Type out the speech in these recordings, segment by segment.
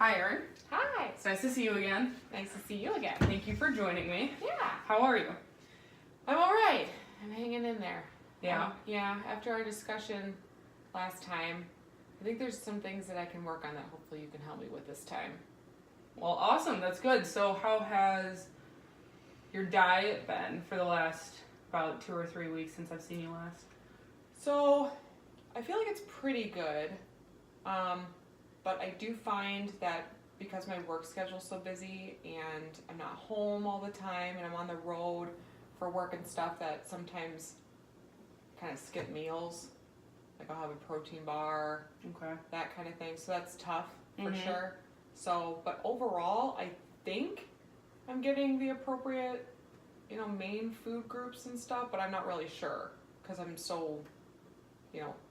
Hi, Erin. Hi. It's nice to see you again. Nice to see you again. Thank you for joining me. Yeah. How are you? I'm all right. I'm hanging in there. Yeah. Yeah. After our discussion last time, I think there's some things that I can work on that hopefully you can help me with this time. Well, awesome. That's good. So, how has your diet been for the last about 2 or 3 weeks since I've seen you last? So, I feel like it's pretty good. But I do find that because my work schedule's so busy and I'm not home all the time and I'm on the road for work and stuff, that sometimes kind of skip meals. Like I'll have a protein bar, Okay. that kind of thing. So that's tough for Mhm. sure. So, but overall, I think I'm getting the appropriate, main food groups and stuff, but I'm not really sure because I'm so,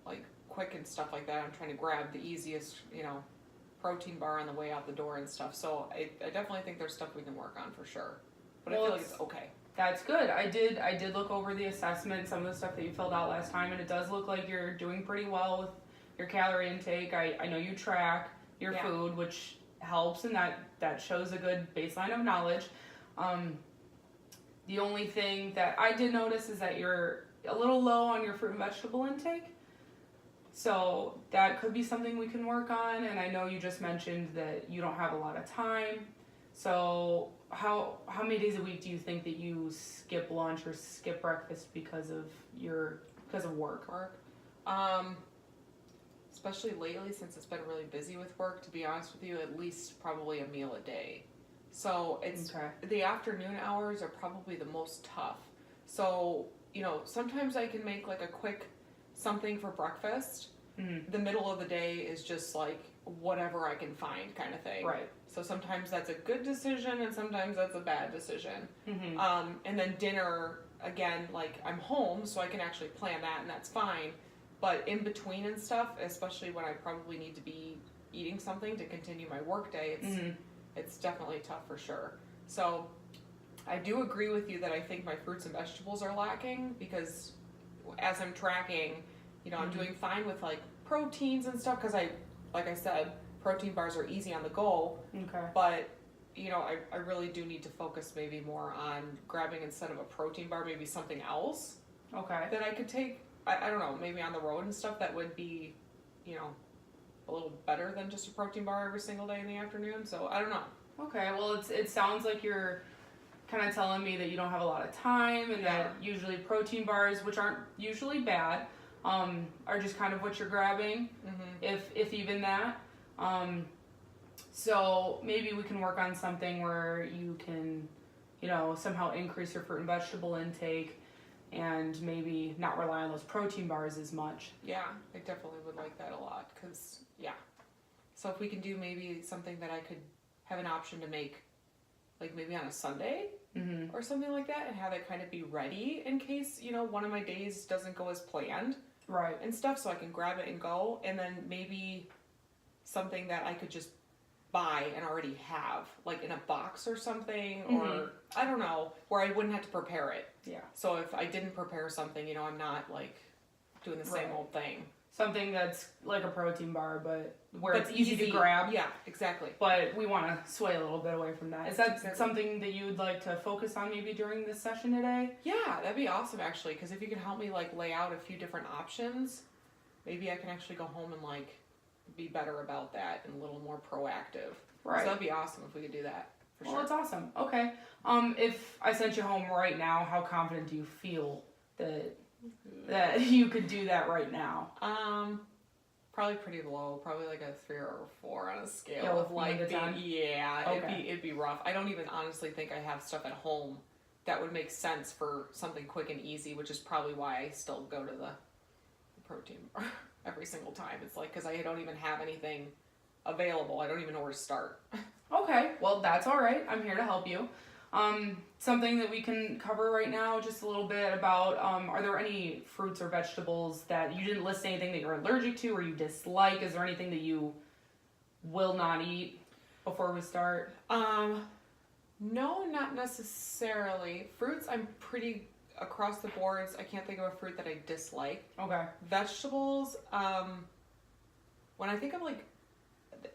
like quick and stuff like that. I'm trying to grab the easiest, protein bar on the way out the door and stuff. So I definitely think there's stuff we can work on for sure. But Well, I feel like it's okay. That's good. I did look over the assessment, some of the stuff that you filled out last time, and it does look like you're doing pretty well with your calorie intake. I know you track your Yeah. food, which helps, and that shows a good baseline of knowledge. The only thing that I did notice is that you're a little low on your fruit and vegetable intake. So that could be something we can work on, and I know you just mentioned that you don't have a lot of time. So how many days a week do you think that you skip lunch or skip breakfast because of work? Especially lately since it's been really busy with work, to be honest with you, at least probably a meal a day. So it's Okay. the afternoon hours are probably the most tough. So, sometimes I can make like a quick something for breakfast. Mm-hmm. The middle of the day is just like whatever I can find kind of thing. Right. So sometimes that's a good decision and sometimes that's a bad decision. Mm-hmm. And then dinner, again, like I'm home so I can actually plan that and that's fine. But in between and stuff, especially when I probably need to be eating something to continue my work day, it's definitely tough for sure. So I do agree with you that I think my fruits and vegetables are lacking because as I'm tracking, I'm doing fine with like proteins and stuff because like I said, protein bars are easy on the go. Okay. But I really do need to focus maybe more on grabbing instead of a protein bar, maybe something else Okay. that I could take. I don't know, maybe on the road and stuff that would be, a little better than just a protein bar every single day in the afternoon. So I don't know. Okay. Well, it sounds like you're kind of telling me that you don't have a lot of time and that usually protein bars, which aren't usually bad, are just kind of what you're grabbing, if even that. So maybe we can work on something where you can, somehow increase your fruit and vegetable intake and maybe not rely on those protein bars as much. Yeah, I definitely would like that a lot because, So if we can do maybe something that I could have an option to make, like maybe on a Sunday or something like that and have it kind of be ready in case, one of my days doesn't go as planned. Right. And stuff so I can grab it and go. And then maybe something that I could just buy and already have, like in a box or something, or I don't know, where I wouldn't have to prepare it. Yeah. So if I didn't prepare something, I'm not like doing the same old thing. Something that's like a protein bar, but where it's easy to grab. Yeah, exactly. But we want to sway a little bit away from that. Is that Exactly. something that you would like to focus on maybe during this session today? Yeah, that'd be awesome actually, because if you can help me like lay out a few different options, maybe I can actually go home and like be better about that and a little more proactive. Right. So that'd be awesome if we could do that. For Well, sure. that's awesome. Okay. If I sent you home right now, how confident do you feel that you could do that right now? Probably pretty low. Probably like a 3 or a 4 on a scale Yeah, with of like 1 to 10? Yeah, Okay. it'd be rough. I don't even honestly think I have stuff at home that would make sense for something quick and easy, which is probably why I still go to the protein bar every single time. It's like because I don't even have anything available. I don't even know where to start. Okay. Well, that's all right. I'm here to help you. Something that we can cover right now, just a little bit about, are there any fruits or vegetables that you didn't list anything that you're allergic to or you dislike? Is there anything that you will not eat before we start? No, not necessarily. Fruits, I'm pretty across the boards. I can't think of a fruit that I dislike. Okay. Vegetables, when I think of like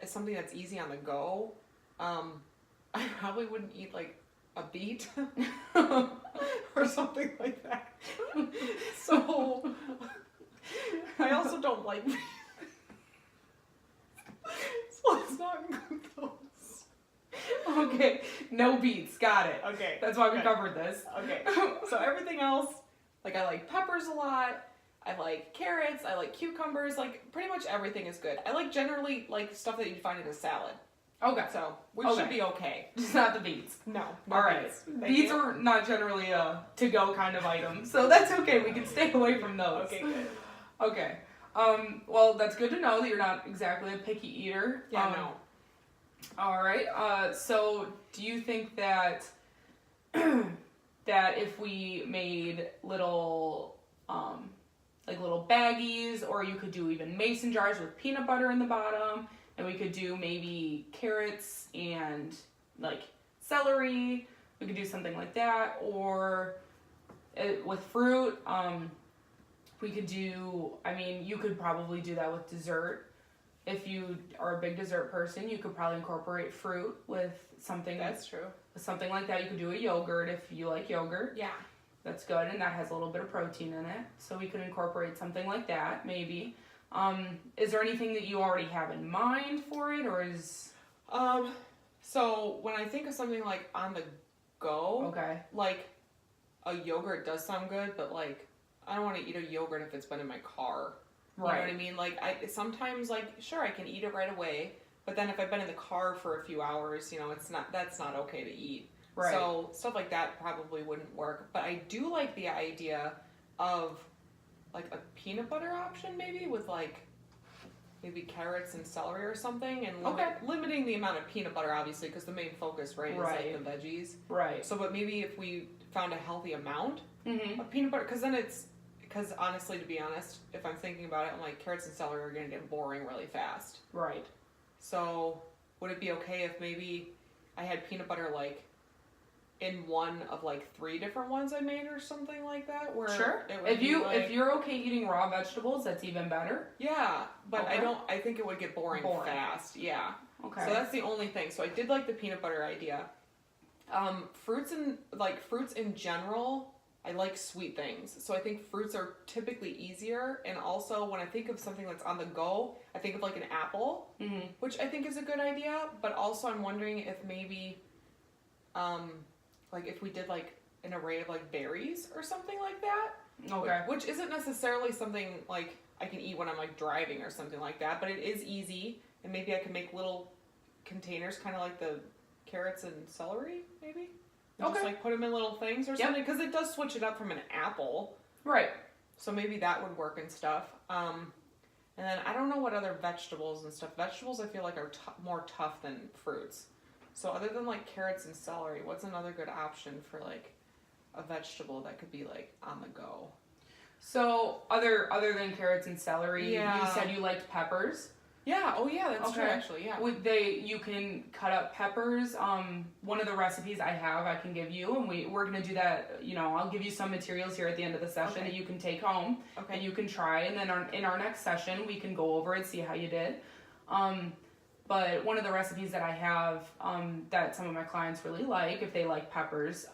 something that's easy on the go, I probably wouldn't eat like a beet or something like that. So I also don't like beets. So let's not include those. Okay, no beets. Got it. Okay. That's why we okay. covered this. Okay. So everything else, like I like peppers a lot. I like carrots. I like cucumbers. Like pretty much everything is good. I like generally like stuff that you'd find in a salad. Okay. So we Okay. should be okay. Just not the beets. No. All right. beets. Thank Beets you. are not generally a to-go kind of item, so that's okay. We can stay away from those. Okay, good. Okay. Well, that's good to know that you're not exactly a picky eater. Yeah, no. All right. So do you think that that if we made little like little baggies, or you could do even mason jars with peanut butter in the bottom, and we could do maybe carrots and like celery, we could do something like that, or with fruit, we could do, I mean, you could probably do that with dessert. If you are a big dessert person, you could probably incorporate fruit with something. That's true. Something like that. You could do a yogurt if you like yogurt. Yeah. That's good, and that has a little bit of protein in it. So we could incorporate something like that, maybe. Is there anything that you already have in mind for it, or is... So when I think of something like on the go, Okay. like a yogurt does sound good, but like I don't want to eat a yogurt if it's been in my car. You know what I mean? Like I sometimes like sure I can eat it right away, but then if I've been in the car for a few hours, you know, that's not okay to eat. Right. So stuff like that probably wouldn't work. But I do like the idea of like a peanut butter option maybe with like maybe carrots and celery or something, and limiting the amount of peanut butter obviously because the main focus is like the veggies. Right. So but maybe if we found a healthy amount Mm-hmm. of peanut butter, because honestly, to be honest, if I'm thinking about it, I'm like carrots and celery are gonna get boring really fast. Right. So would it be okay if maybe I had peanut butter like in one of like 3 different ones I made or something like that? Where Sure. it would If be you like, if you're okay eating raw vegetables, that's even better. yeah, but Okay. I think it would get boring fast. Yeah. Okay. So that's the only thing. So I did like the peanut butter idea. Fruits in general, I like sweet things. So I think fruits are typically easier. And also when I think of something that's on the go, I think of like an apple, Mm-hmm. which I think is a good idea. But also I'm wondering if maybe, like if we did like an array of like berries or something like that. Okay. Which isn't necessarily something like I can eat when I'm like driving or something like that. But it is easy. And maybe I can make little containers kind of like the carrots and celery, maybe? And just like put them in little things or something, because it does switch it up from an apple. Right. So maybe that would work and stuff. And then I don't know what other vegetables and stuff. Vegetables I feel like are more tough than fruits. So other than like carrots and celery, what's another good option for like a vegetable that could be like on the go? So other than carrots and celery, Yeah. you said you liked peppers. Yeah. Oh yeah, that's true actually. Yeah. You can cut up peppers. One of the recipes I have, I can give you, and we're gonna do that. You know, I'll give you some materials here at the end of the session that you can take home and you can try. And then in our next session, we can go over it, see how you did. But one of the recipes that I have that some of my clients really like, if they like peppers,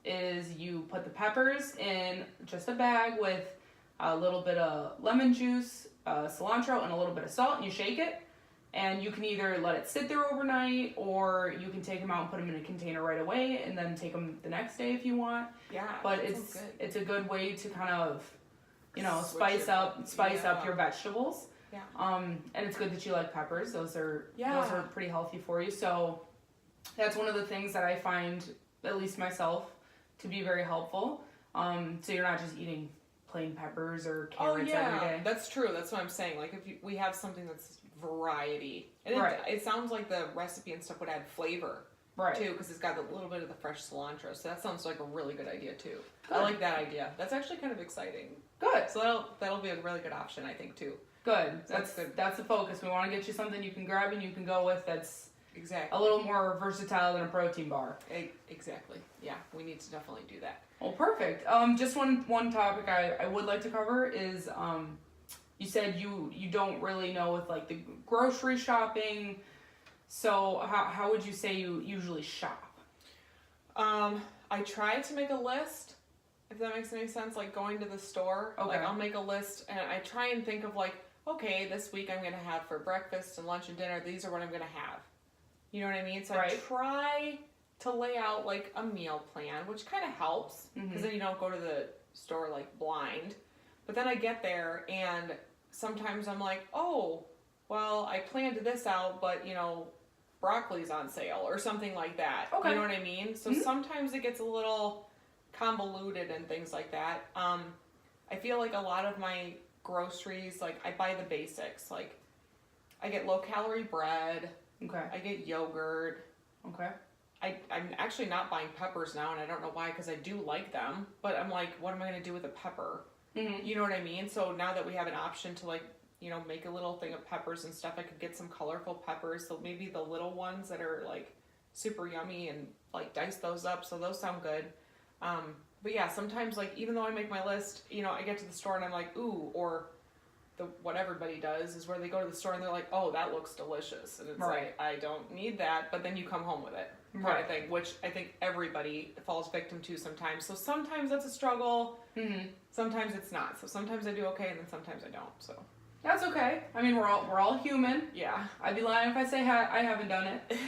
is you put the peppers in just a bag with a little bit of lemon juice, cilantro, and a little bit of salt, and you shake it. And you can either let it sit there overnight, or you can take them out and put them in a container right away, and then take them the next day if you want. Yeah. But it's a good way to kind of, you know, spice up your vegetables. Yeah. And it's good that you like peppers. Those are pretty healthy for you. So that's one of the things that I find, at least myself, to be very helpful. So you're not just eating plain peppers or carrots every day. That's true. That's what I'm saying. Like if we have something that's variety, and it sounds like the recipe and stuff would add flavor too, because it's got a little bit of the fresh cilantro. So that sounds like a really good idea too. Good. I like that idea. That's actually kind of exciting. Good. So that'll be a really good option, I think, too. Good. That's good. That's the focus. We want to get you something you can grab and you can go with that's exactly a little more versatile than a protein bar. Exactly. Yeah, we need to definitely do that. Well, perfect. Just one topic I would like to cover is you said you don't really know with like the grocery shopping. So how would you say you usually shop? I try to make a list, if that makes any sense, like going to the store. Okay. Like I'll make a list and I try and think of like, okay, this week I'm gonna have for breakfast and lunch and dinner, these are what I'm gonna have. You know what I mean? So Right. I try to lay out like a meal plan, which kind of helps because then you don't go to the store like blind. But then I get there and sometimes I'm like, oh, well, I planned this out, but you know, broccoli's on sale or something like that. Okay. You know what I mean? So sometimes it gets a little convoluted and things like that. I feel like a lot of my groceries, like I buy the basics. Like I get low calorie bread, Okay. I get yogurt. Okay. I'm actually not buying peppers now, and I don't know why because I do like them. But I'm like, what am I going to do with a pepper? Mm-hmm. You know what I mean? So now that we have an option to like, you know, make a little thing of peppers and stuff, I could get some colorful peppers. So maybe the little ones that are like super yummy and like dice those up. So those sound good. But yeah, sometimes like even though I make my list, you know, I get to the store and I'm like, ooh, or what everybody does is where they go to the store and they're like, oh, that looks delicious. And it's Right. like, I don't need that. But then you come home with it. Kind Right. of thing, which I think everybody falls victim to sometimes. So sometimes that's a struggle. Mm-hmm. Sometimes it's not. So sometimes I do okay, and then sometimes I don't. So That's okay. I mean, we're all human. yeah, I'd be lying if I say I haven't done it.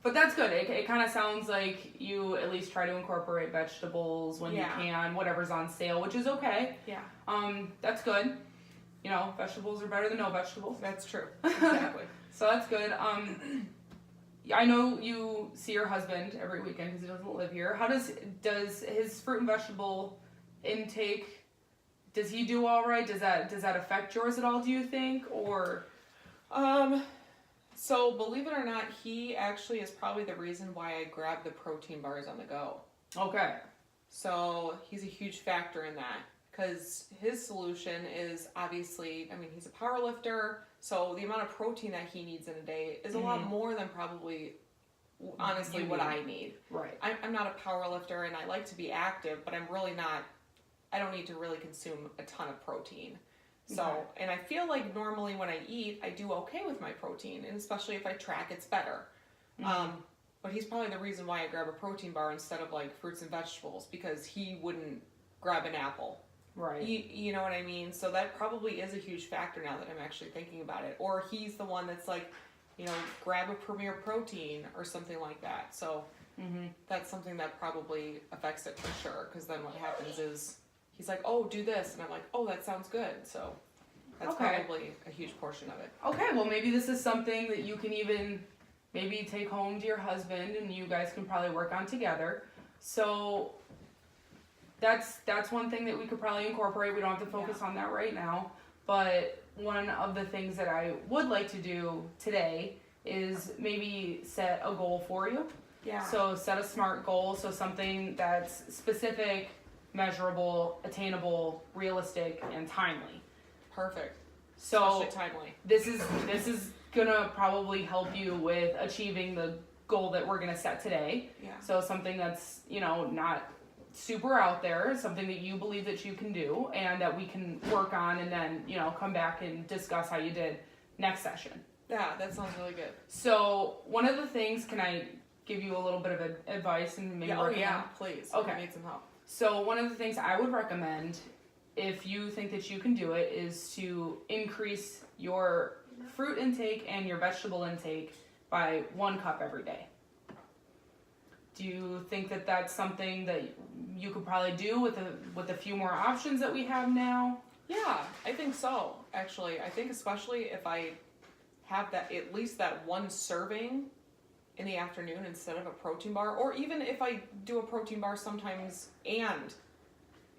But that's good. It kind of sounds like you at least try to incorporate vegetables when Yeah. you can, whatever's on sale, which is okay. yeah, That's good. You know, vegetables are better than no vegetables. that's true. Exactly. So that's good. I know you see your husband every weekend because he doesn't live here. How does his fruit and vegetable intake? Does he do all right? Does that affect yours at all? Do you think or? So believe it or not, he actually is probably the reason why I grab the protein bars on the go. Okay. So he's a huge factor in that because his solution is obviously, I mean, he's a power lifter, so the amount of protein that he needs in a day is a lot more than probably, honestly, You what need. I need. Right. I'm not a power lifter and I like to be active, but I'm really not, I don't need to really consume a ton of protein. So, Okay. and I feel like normally when I eat, I do okay with my protein, and especially if I track, it's better. But he's probably the reason why I grab a protein bar instead of like fruits and vegetables because he wouldn't grab an apple. Right. You know what I mean? So that probably is a huge factor now that I'm actually thinking about it. Or he's the one that's like, you know, grab a Premier Protein or something like that. So that's something that probably affects it for sure. Because then what happens is he's like, oh, do this. And I'm like, oh, that sounds good. So that's Okay. probably a huge portion of it. Okay, well maybe this is something that you can even maybe take home to your husband and you guys can probably work on together. So that's one thing that we could probably incorporate. We don't have to focus on that right now. But one of the things that I would like to do today is maybe set a goal for you. Yeah. So set a SMART goal, so something that's specific, measurable, attainable, realistic, and timely. Perfect. So Especially timely. this is gonna probably help you with achieving the goal that we're gonna set today. Yeah. So something that's, you know, not super out there, something that you believe that you can do and that we can work on and then, you know, come back and discuss how you did next session. Yeah, that sounds really good. So one of the things, can I give you a little bit of advice and maybe Yeah, oh recommend? yeah, please. Okay. I need some help. So one of the things I would recommend, if you think that you can do it, is to increase your fruit intake and your vegetable intake by 1 cup every day. Do you think that that's something that you could probably do with a few more options that we have now? Yeah, I think so. Actually, I think especially if I have that at least that one serving in the afternoon instead of a protein bar, or even if I do a protein bar sometimes and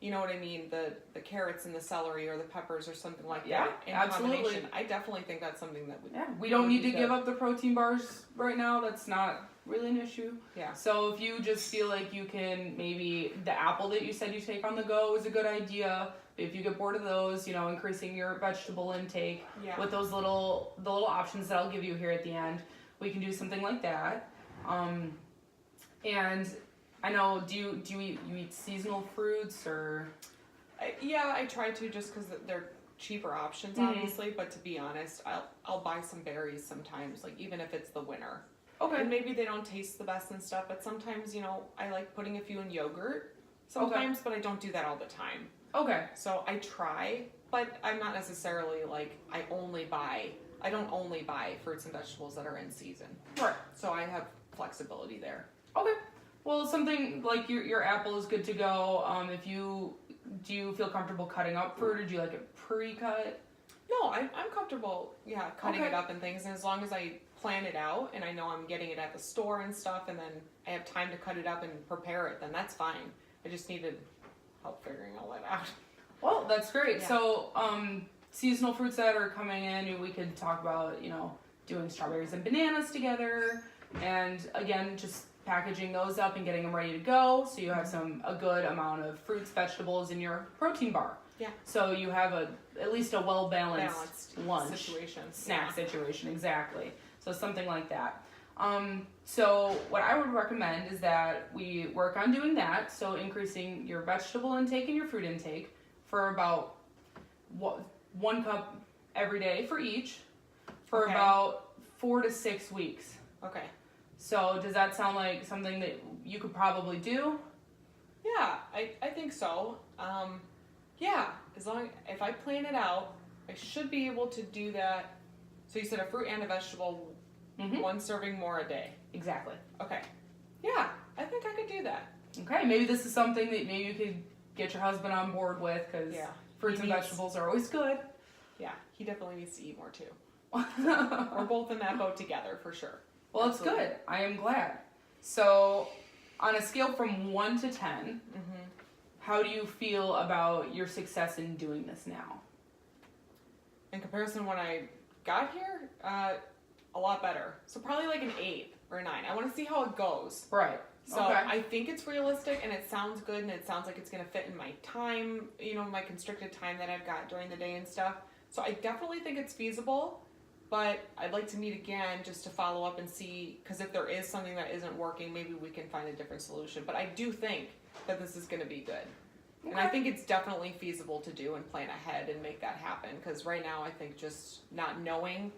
you know what I mean, the carrots and the celery or the peppers or something like Yeah, that in absolutely. combination. I definitely think that's something that would. Yeah, we don't would need be to give good. up the protein bars right now. That's not really an issue. Yeah. So if you just feel like you can, maybe the apple that you said you take on the go is a good idea. If you get bored of those, you know, increasing your vegetable intake Yeah. with the little options that I'll give you here at the end, we can do something like that. And I know, do you eat seasonal fruits or? Yeah, I try to just because they're cheaper options, Mhm. obviously. But to be honest, I'll buy some berries sometimes, like even if it's the winter. Okay. And maybe they don't taste the best and stuff, but sometimes, I like putting a few in yogurt sometimes, but I don't do that all the time. Okay. So I try, but I'm not necessarily like, I don't only buy fruits and vegetables that are in season. Right. So I have flexibility there. Okay. Well, something like your apple is good to go. Do you feel comfortable cutting up fruit, or do you like it pre-cut? No, I'm comfortable, cutting Okay. it up and things, and as long as I plan it out and I know I'm getting it at the store and stuff, and then I have time to cut it up and prepare it, then that's fine. I just needed help figuring all that out. Well, that's great. Yeah. So, seasonal fruits that are coming in, we could talk about, doing strawberries and bananas together, and again, just packaging those up and getting them ready to go, so you have a good amount of fruits, vegetables in your protein bar. Yeah. So you have at least a well-balanced Balanced lunch situation. snack situation, exactly. So something like that. So what I would recommend is that we work on doing that. So increasing your vegetable intake and your fruit intake for about 1 cup every day for each for Okay. about 4 to 6 weeks. Okay. So does that sound like something that you could probably do? Yeah, I think so. Yeah, if I plan it out, I should be able to do that. So you said a fruit and a vegetable, Mm-hmm. 1 serving more a day. Exactly. Okay. Yeah, I think I could do that. Okay, maybe this is something that maybe you could get your husband on board with, because Yeah. fruits and He needs- vegetables are always good. Yeah, he definitely needs to eat more too. Well, We're both in that boat together for sure. it's good. I am glad. So, on a scale from 1 to 10, Mm-hmm. how do you feel about your success in doing this now? In comparison to when I got here, a lot better. So probably like an 8 or a 9. I want to see how it goes. Right. So Okay. I think it's realistic and it sounds good and it sounds like it's going to fit in my time, my constricted time that I've got during the day and stuff. So I definitely think it's feasible, but I'd like to meet again just to follow up and see, because if there is something that isn't working, maybe we can find a different solution. But I do think that this is going to be good. And I Okay. think it's definitely feasible to do and plan ahead and make that happen, because right now I think just not knowing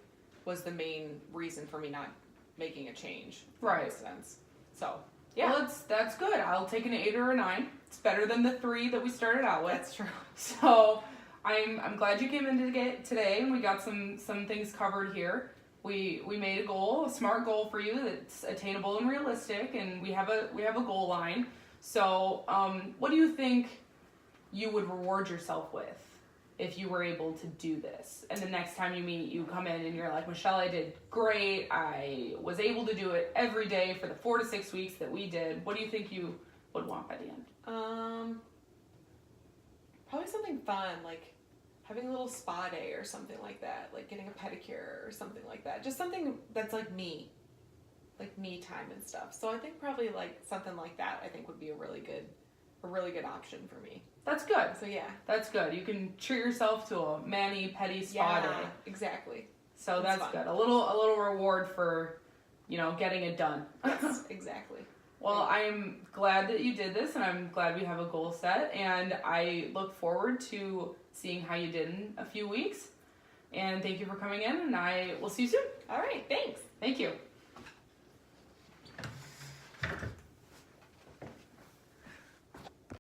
was the main reason for me not making a change. If that Right. makes sense. So, yeah. Well, that's good. I'll take an 8 or a 9. It's better than the 3 that we started out with. That's true. So I'm glad you came in today, and we got some things covered here. We made a goal, a smart goal for you that's attainable and realistic, and we have a goal line. So what do you think you would reward yourself with if you were able to do this? And the next time you meet, you come in and you're like, Michelle, I did great. I was able to do it every day for the 4 to 6 weeks that we did. What do you think you would want by the end? Probably something fun, like having a little spa day or something like that, like getting a pedicure or something like that. Just something that's like me time and stuff. So I think probably like something like that I think would be a really good option for me. That's good. So yeah. That's good. You can treat yourself to a mani-pedi spa day. Exactly. So That's that's fun. good. A little reward for, getting it done. Yes, exactly. Well, I'm glad that you did this, and I'm glad we have a goal set, and I look forward to seeing how you did in a few weeks. And thank you for coming in, and I will see you soon. All right, thanks. Thank you.